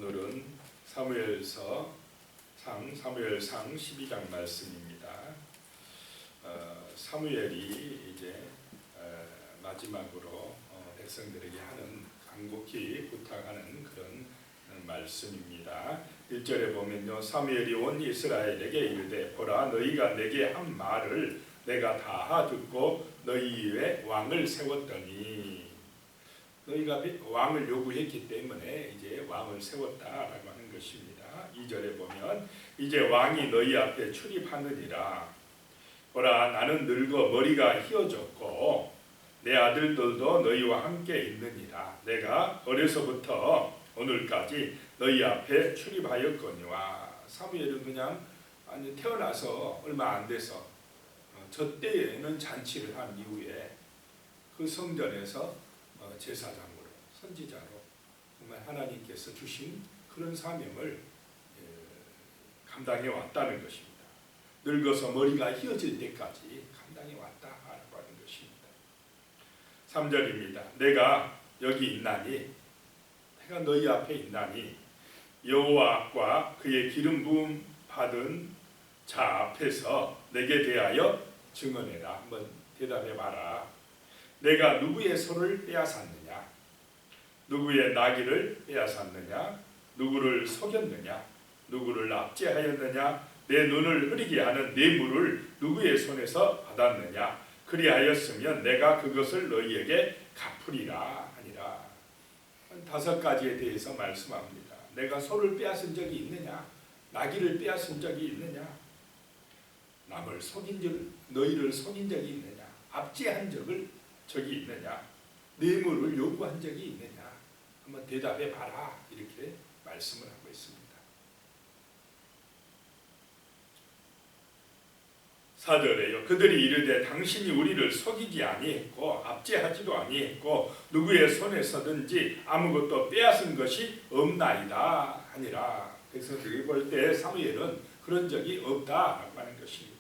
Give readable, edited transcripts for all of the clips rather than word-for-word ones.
오늘은 사무엘상 12장 말씀입니다. 사무엘이 이제 마지막으로 백성들에게 하는 간곡히 부탁하는 그런 말씀입니다. 1절에 보면요, 사무엘이 온 이스라엘에게 이르되 보라, 너희가 내게 한 말을 내가 다 듣고 너희 위에 왕을 세웠더니, 너희가 왕을 요구했기 때문에 이제 왕을 세웠다라고 하는 것입니다. 2절에 보면 이제 왕이 너희 앞에 출입하느니라. 보라, 나는 늙어 머리가 휘어졌고 내 아들들도 너희와 함께 있느니라. 내가 어려서부터 오늘까지 너희 앞에 출입하였거니와. 사무엘은 그냥 태어나서 얼마 안 돼서 저 때에는 잔치를 한 이후에 그 성전에서 제사장으로, 선지자로 정말 하나님께서 주신 그런 사명을 감당해 왔다는 것입니다. 늙어서 머리가 휘어질 때까지 감당해 왔다라고 하는 것입니다. 3절입니다. 내가 여기 있나니, 내가 너희 앞에 있나니 여호와과 그의 기름 부음 받은 자 앞에서 내게 대하여 증언해라. 한번 대답해 봐라. 내가 누구의 소를 빼앗았느냐? 누구의 나귀를 빼앗았느냐? 누구를 속였느냐? 누구를 압제하였느냐? 내 눈을 흐리게 하는 뇌물을 누구의 손에서 받았느냐? 그리하였으면 내가 그것을 너희에게 갚으리라 하니라. 5가지에 대해서 말씀합니다. 내가 소를 빼앗은 적이 있느냐? 나귀를 빼앗은 적이 있느냐? 남을 속인 적, 너희를 속인 적이 있느냐? 압제한 적이 있느냐? 뇌물을 요구한 적이 있느냐? 한번 대답해 봐라. 이렇게 말씀을 하고 있습니다. 4절에요. 그들이 이르되 당신이 우리를 속이지 아니했고 압제하지도 아니했고 누구의 손에서든지 아무것도 빼앗은 것이 없나이다 하니라. 그래서 여기 볼 때 사무엘은 그런 적이 없다라고 하는 것입니다.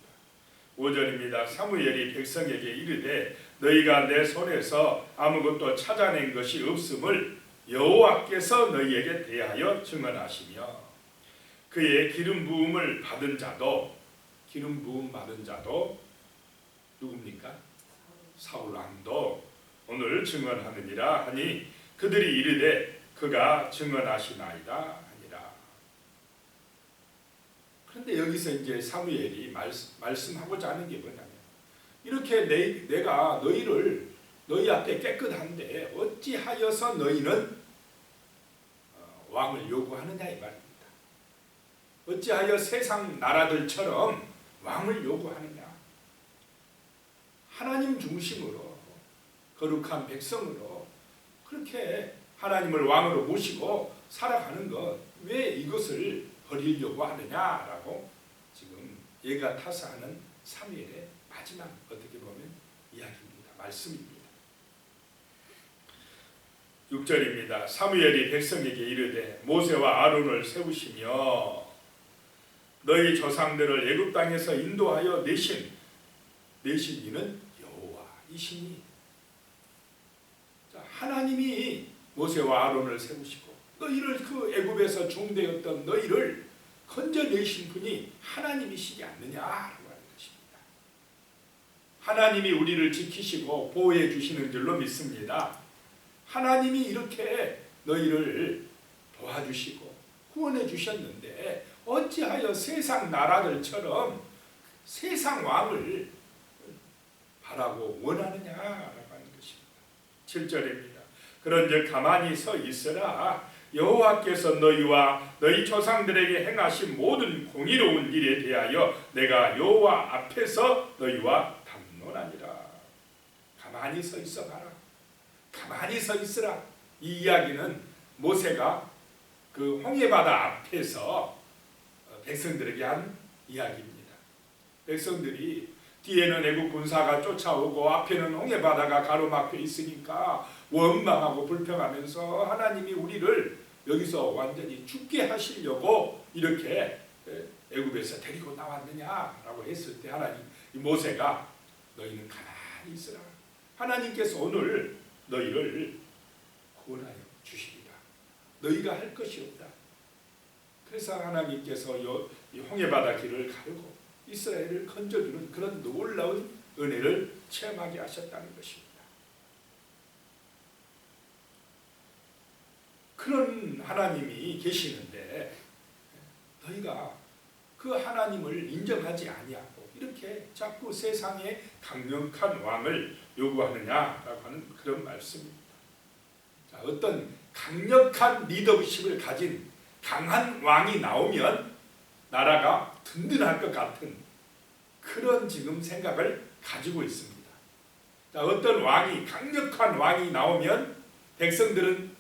5절입니다. 사무엘이 백성에게 이르되 너희가 내 손에서 아무것도 찾아낸 것이 없음을 여호와께서 너희에게 대하여 증언하시며 그의 기름 부음을 받은 자도, 기름 부음 받은 자도 누굽니까? 사울 왕도 오늘 증언하느니라 하니 그들이 이르되 그가 증언하시나이다 하니라. 그런데 여기서 이제 사무엘이 말씀하고자 하는 게 뭐냐면, 이렇게 내가 너희 앞에 깨끗한데 어찌하여서 너희는 왕을 요구하느냐 이 말입니다. 어찌하여 세상 나라들처럼 왕을 요구하느냐? 하나님 중심으로 거룩한 백성으로 그렇게 하나님을 왕으로 모시고 살아가는 것, 왜 이것을 버리려고 하느냐라고 지금 얘가 타사하는 사무엘의 마지막 어떻게 보면 이야기입니다. 말씀입니다. 6절입니다. 사무엘이 백성에게 이르되 모세와 아론을 세우시며 너희 조상들을 애굽 땅에서 인도하여 내신 이는 여호와 이시니. 하나님이 모세와 아론을 세우시고 너희를 그 애굽에서 종되었던 너희를 건져내신 분이 하나님이시지 않느냐라고 하는 것입니다. 하나님이 우리를 지키시고 보호해 주시는 줄로 믿습니다. 하나님이 이렇게 너희를 도와주시고 구원해 주셨는데 어찌하여 세상 나라들처럼 세상 왕을 바라고 원하느냐라고 하는 것입니다. 7절입니다. 그런즉 가만히 서 있으라. 여호와께서 너희와 너희 조상들에게 행하신 모든 공의로운 일에 대하여 내가 여호와 앞에서 너희와 담론하니라. 가만히 서 있어 봐라. 가만히 서 있으라. 이 이야기는 모세가 그 홍해바다 앞에서 백성들에게 한 이야기입니다. 백성들이 뒤에는 애국 군사가 쫓아오고 앞에는 홍해바다가 가로막혀 있으니까 원망하고 불평하면서 하나님이 우리를 여기서 완전히 죽게 하시려고 이렇게 애굽에서 데리고 나왔느냐라고 했을 때 하나님, 모세가 너희는 가만히 있으라. 하나님께서 오늘 너희를 구원하여 주시리라. 너희가 할 것이 없다. 그래서 하나님께서 이 홍해바다 길을 가르고 이스라엘을 건져주는 그런 놀라운 은혜를 체험하게 하셨다는 것입니다. 그런 하나님이 계시는데 너희가 그 하나님을 인정하지 아니하고 이렇게 자꾸 세상의 강력한 왕을 요구하느냐라고 하는 그런 말씀입니다. 자, 어떤 강력한 리더십을 가진 강한 왕이 나오면 나라가 든든할 것 같은 그런 지금 생각을 가지고 있습니다. 자, 어떤 왕이 강력한 왕이 나오면 백성들은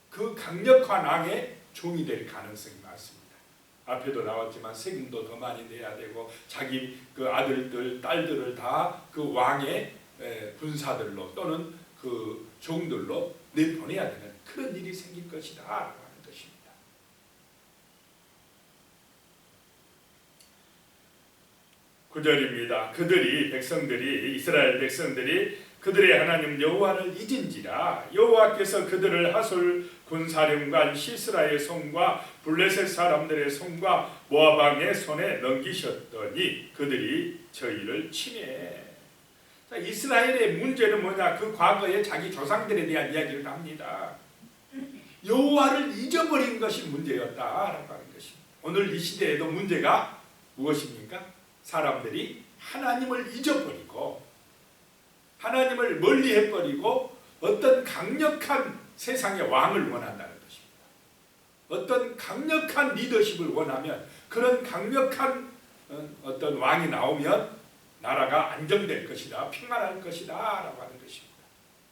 그 강력한 왕의 종이 될 가능성이 많습니다. 앞에도 나왔지만 세금도 더 많이 내야 되고 자기 그 아들들, 딸들을 다 그 왕의 군사들로 또는 그 종들로 내보내야 되는 그런 일이 생길 것이다 라고 하는 것입니다. 구절입니다. 백성들이 이스라엘 백성들이 그들의 하나님 여호와를 잊은지라 여호와께서 그들을 하솔 군사령관 시스라의 손과 블레셋 사람들의 손과 모압 왕의 손에 넘기셨더니 그들이 저희를 침해. 자, 이스라엘의 문제는 뭐냐? 그 과거에 자기 조상들에 대한 이야기를 합니다. 여호와를 잊어버린 것이 문제였다라고 하는 것입니다. 오늘 이 시대에도 문제가 무엇입니까? 사람들이 하나님을 잊어버리고 하나님을 멀리해버리고 어떤 강력한 세상의 왕을 원한다는 것입니다. 어떤 강력한 리더십을 원하면 그런 강력한 어떤 왕이 나오면 나라가 안정될 것이다, 평안할 것이다 라고 하는 것입니다.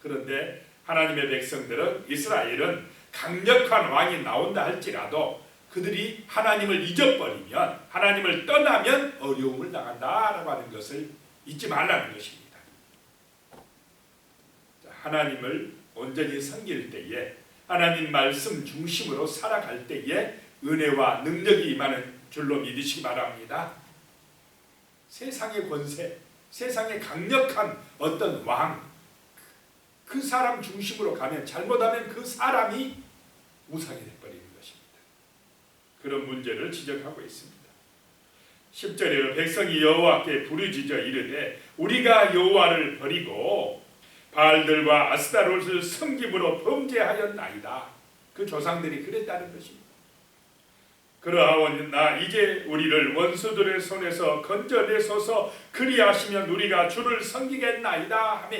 그런데 하나님의 백성들은 이스라엘은 강력한 왕이 나온다 할지라도 그들이 하나님을 잊어버리면 하나님을 떠나면 어려움을 당한다라고 하는 것을 잊지 말라는 것입니다. 하나님을 온전히 섬길 때에 하나님 말씀 중심으로 살아갈 때에 은혜와 능력이 임하는 줄로 믿으시기 바랍니다. 세상의 권세, 세상의 강력한 어떤 왕, 그 사람 중심으로 가면 잘못하면 그 사람이 우상이 되어버리는 것입니다. 그런 문제를 지적하고 있습니다. 10절에 백성이 여호와께 부르짖어 이르되 우리가 여호와를 버리고 바알들과 아스타롯을 섬김으로 범죄하였나이다. 그 조상들이 그랬다는 것입니다. 그러하오나 이제 우리를 원수들의 손에서 건져내소서. 그리하시면 우리가 주를 섬기겠나이다 하며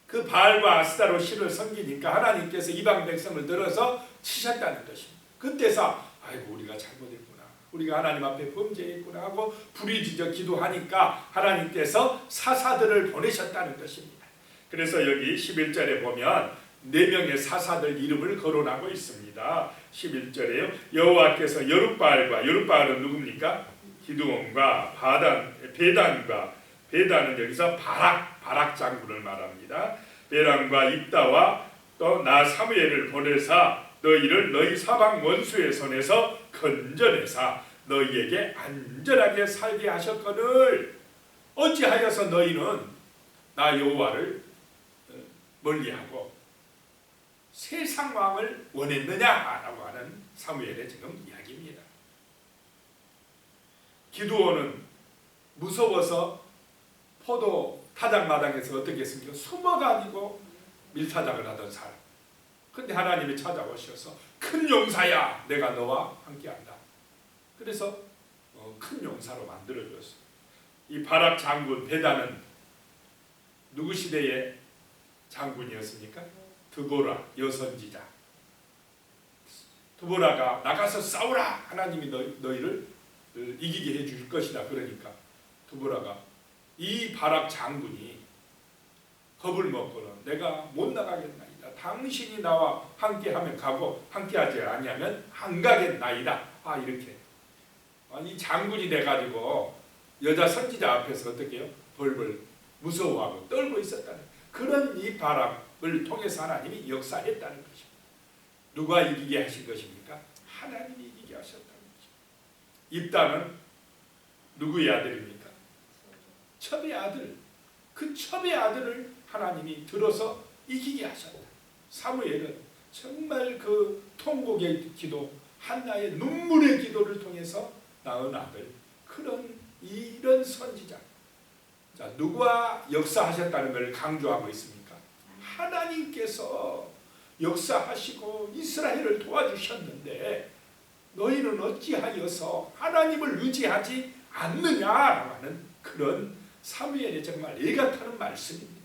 그 바알과 아스타롯 신을 섬기니까 하나님께서 이방 백성을 들어서 치셨다는 것입니다. 그때서 아이고 우리가 잘못했구나, 우리가 하나님 앞에 범죄했구나 하고 부르짖어 기도하니까 하나님께서 사사들을 보내셨다는 것입니다. 그래서 여기 11절에 보면 4명의 사사들 이름을 거론하고 있습니다. 11절에요. 여호와께서 여룻바알은 누굽니까? 기드온과 베단은 여기서 바락 장군을 말합니다. 베란과 입다와 또 나 사무엘을 보내사 너희를 너희 사방 원수의 손에서 건져내사 너희에게 안전하게 살게 하셨거늘 어찌하여서 너희는 나 여호와를 멀리하고 세상 왕을 원했느냐라고 하는 사무엘의 지금 이야기입니다. 기드온은 무서워서 포도 타작마당에서 어떻게 했습니까? 숨어가지고 밀타작을 하던 사람. 근데 하나님이 찾아오셔서 큰 용사야, 내가 너와 함께한다. 그래서 큰 용사로 만들어줬어요. 이 바락 장군 베다는 누구 시대의 장군이었습니까? 드보라 여선지자. 드보라가 나가서 싸우라, 하나님이 너희를 이기게 해줄 것이다. 그러니까 드보라가 이 바락 장군이 겁을 먹고는 내가 못 나가겠나이다. 당신이 나와 함께하면 가고 함께하지 아니하면 안 가겠나이다. 이렇게 이 장군이 돼가지고 여자 선지자 앞에서 어떻게 해요? 벌벌 무서워하고 떨고 있었다는 그런 이 바락을 통해서 하나님이 역사했다는 것입니다. 누가 이기게 하신 것입니까? 하나님이 이기게 하셨다는 것입니다. 입다는 누구의 아들입니까? 첩의 아들. 그 첩의 아들을 하나님이 들어서 이기게 하셨다. 사무엘은 정말 그 통곡의 기도, 한나의 눈물의 기도를 통해서 낳은 아들, 그런 이런 선지자. 자, 누가 역사하셨다는 걸 강조하고 있습니까? 하나님께서 역사하시고 이스라엘을 도와주셨는데 너희는 어찌하여서 하나님을 의지하지 않느냐라고 하는 그런 사무엘의 정말 애같다는 말씀입니다.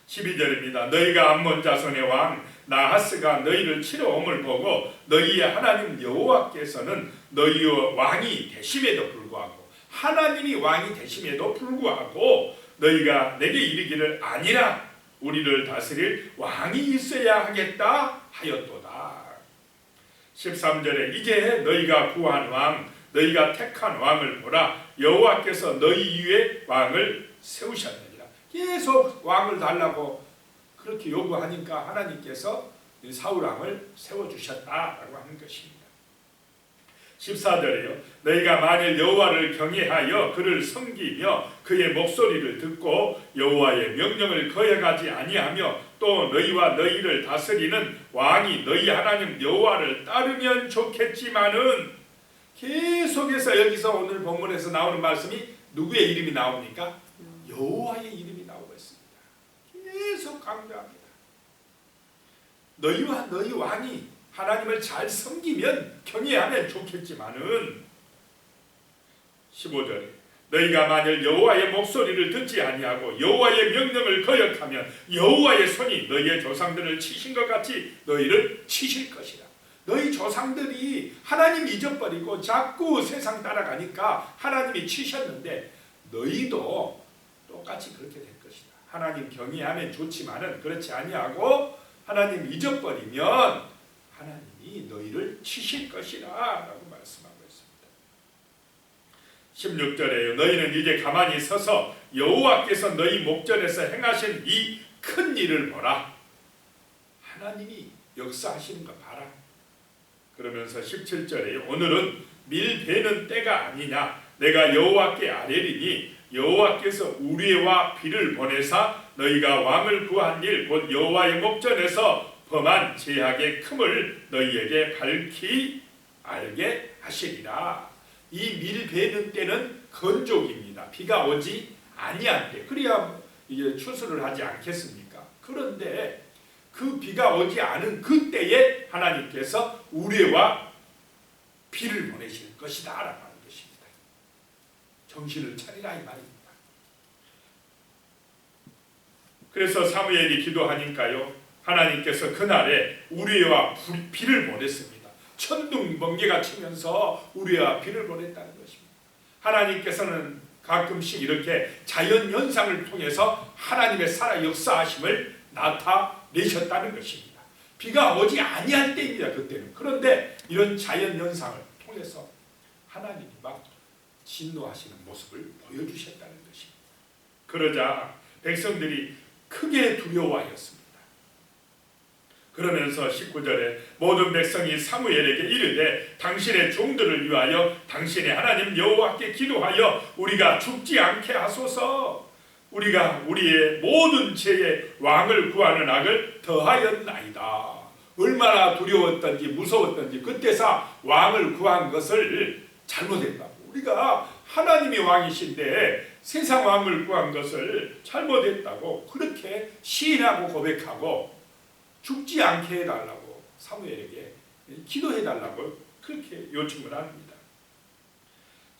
12절입니다. 너희가 암몬 자손의 왕 나하스가 너희를 치러옴을 보고 너희의 하나님 여호와께서는 너희의 왕이 되심에도 불구하고, 하나님이 왕이 되심에도 불구하고 너희가 내게 이르기를 아니라 우리를 다스릴 왕이 있어야 하겠다 하였도다. 13절에 이제 너희가 구한 왕, 너희가 택한 왕을 보라. 여호와께서 너희 위에 왕을 세우셨느니라. 계속 왕을 달라고 그렇게 요구하니까 하나님께서 사울 왕을 세워주셨다라고 하는 것입니다. 14절에요. 너희가 만일 여호와를 경외하여 그를 섬기며 그의 목소리를 듣고 여호와의 명령을 거역하지 아니하며 또 너희와 너희를 다스리는 왕이 너희 하나님 여호와를 따르면 좋겠지만은, 계속해서 여기서 오늘 본문에서 나오는 말씀이 누구의 이름이 나옵니까? 여호와의 이름이 나오고 있습니다. 계속 강조합니다. 너희와 너희 왕이 하나님을 잘 섬기면 경외하면 좋겠지만은, 15절에 너희가 만일 여호와의 목소리를 듣지 아니하고 여호와의 명령을 거역하면 여호와의 손이 너희의 조상들을 치신 것 같이 너희를 치실 것이라. 너희 조상들이 하나님 잊어버리고 자꾸 세상 따라가니까 하나님이 치셨는데 너희도 똑같이 그렇게 될 것이다. 하나님 경외하면 좋지만은 그렇지 아니하고 하나님 잊어버리면 하나님이 너희를 치실 것이라 라고 말씀하고 있습니다. 16절에요. 너희는 이제 가만히 서서 여호와께서 너희 목전에서 행하신 이 큰 일을 보라. 하나님이 역사하시는 거 봐라. 그러면서 17절에요. 오늘은 밀 베는 때가 아니냐. 내가 여호와께 아뢰리니 여호와께서 우리와 비를 보내사 너희가 왕을 구한 일 곧 여호와의 목전에서 범한 죄악의 큼을 너희에게 밝히 알게 하시리라. 이 밀 베는 때는 건족입니다. 비가 오지 아니한 때. 그래야 이게 추수를 하지 않겠습니까? 그런데 그 비가 오지 않은 그때에 하나님께서 우레와 비를 보내실 것이다 라고 하는 것입니다. 정신을 차리라 이 말입니다. 그래서 사무엘이 기도하니까요, 하나님께서 그날에 우레와 비를 보냈습니다. 천둥 번개가 치면서 우레와 비를 보냈다는 것입니다. 하나님께서는 가끔씩 이렇게 자연현상을 통해서 하나님의 살아 역사하심을 나타내셨다는 것입니다. 비가 오지 아니할 때입니다. 그때는. 그런데 이런 자연현상을 통해서 하나님이 막 진노하시는 모습을 보여주셨다는 것입니다. 그러자 백성들이 크게 두려워하였습니다. 그러면서 19절에 모든 백성이 사무엘에게 이르되 당신의 종들을 위하여 당신의 하나님 여호와께 기도하여 우리가 죽지 않게 하소서. 우리가 우리의 모든 죄에 왕을 구하는 악을 더하였나이다. 얼마나 두려웠던지 무서웠던지 그때서 왕을 구한 것을 잘못했다고. 우리가 하나님이 왕이신데 세상 왕을 구한 것을 잘못했다고 그렇게 시인하고 고백하고 죽지 않게 해달라고 사무엘에게 기도해달라고 그렇게 요청을 합니다.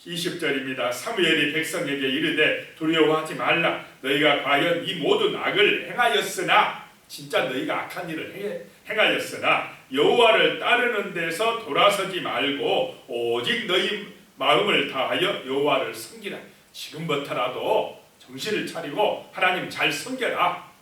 20절입니다. 사무엘이 백성에게 이르되 두려워하지 말라. 너희가 과연 이 모든 악을 행하였으나, 진짜 너희가 악한 일을 행하였으나 여호와를 따르는 데서 돌아서지 말고 오직 너희 마음을 다하여 여호와를 섬기라. 지금부터라도 정신을 차리고 하나님 잘 섬겨라.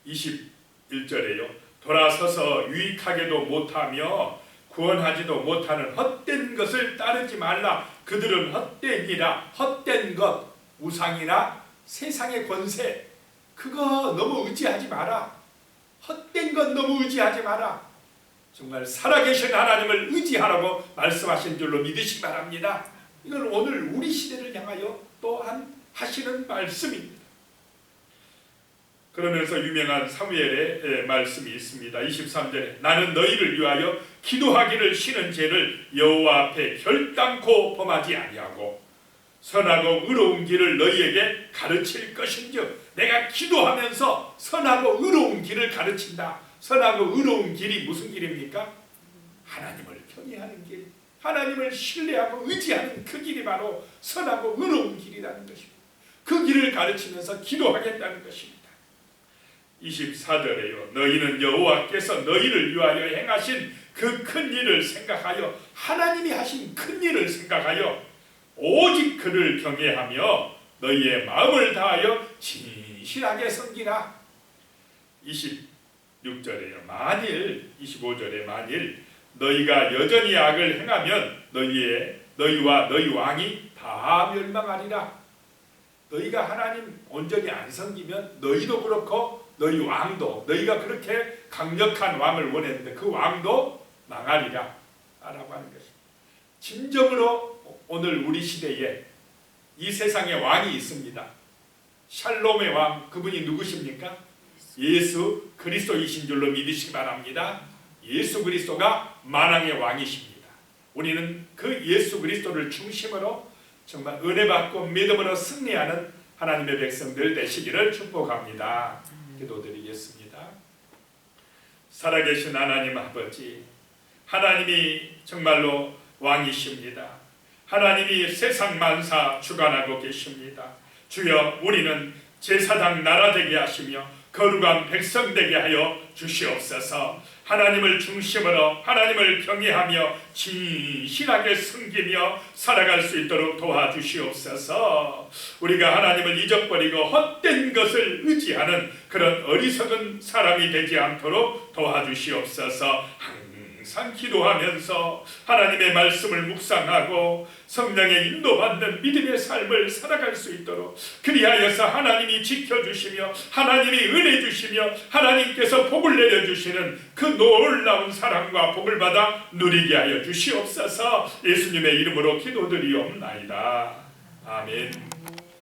21절에요. 돌아서서 유익하게도 못하며 구원하지도 못하는 헛된 것을 따르지 말라. 그들은 헛되니라. 헛된 것, 우상이나 세상의 권세, 그거 너무 의지하지 마라. 헛된 것 너무 의지하지 마라. 정말 살아계신 하나님을 의지하라고 말씀하신 줄로 믿으시기 바랍니다. 이건 오늘 우리 시대를 향하여 또한 하시는 말씀입니다. 그러면서 유명한 사무엘의 말씀이 있습니다. 23절에 나는 너희를 위하여 기도하기를 싫은 죄를 여호와 앞에 결단코 범하지 아니하고 선하고 의로운 길을 너희에게 가르칠 것인즉, 내가 기도하면서 선하고 의로운 길을 가르친다. 선하고 의로운 길이 무슨 길입니까? 하나님을 경외하는 길, 하나님을 신뢰하고 의지하는 그 길이 바로 선하고 의로운 길이라는 것입니다. 그 길을 가르치면서 기도하겠다는 것입니다. 24절에요. 너희는 여호와께서 너희를 위하여 행하신 그 큰 일을 생각하여, 하나님이 하신 큰 일을 생각하여 오직 그를 경외하며 너희의 마음을 다하여 진실하게 섬기라. 26절에요. 만일, 25절에 만일 너희가 여전히 악을 행하면 너희와 너희 왕이 다 멸망하리라. 너희가 하나님 온전히 안 섬기면 너희도 그렇고 너희 왕도, 너희가 그렇게 강력한 왕을 원했는데 그 왕도 망하리라 라고 하는 것입니다. 진정으로 오늘 우리 시대에 이 세상에 왕이 있습니다. 샬롬의 왕, 그분이 누구십니까? 예수 그리스도이신 줄로 믿으시기 바랍니다. 예수 그리스도가 만왕의 왕이십니다. 우리는 그 예수 그리스도를 중심으로 정말 은혜 받고 믿음으로 승리하는 하나님의 백성들 되시기를 축복합니다. 기도드리겠습니다. 살아계신 하나님 아버지, 하나님이 정말로 왕이십니다. 하나님이 세상 만사 주관하고 계십니다. 주여, 우리는 제사장 나라 되게 하시며 거룩한 백성 되게 하여 주시옵소서. 하나님을 중심으로 하나님을 경외하며 진실하게 섬기며 살아갈 수 있도록 도와주시옵소서. 우리가 하나님을 잊어버리고 헛된 것을 의지하는 그런 어리석은 사람이 되지 않도록 도와주시옵소서. 항상 기도하면서 하나님의 말씀을 묵상하고 성령의 인도받는 믿음의 삶을 살아갈 수 있도록, 그리하여서 하나님이 지켜주시며 하나님이 은혜 주시며 하나님께서 복을 내려주시는 그 놀라운 사랑과 복을 받아 누리게 하여 주시옵소서. 예수님의 이름으로 기도드리옵나이다. 아멘.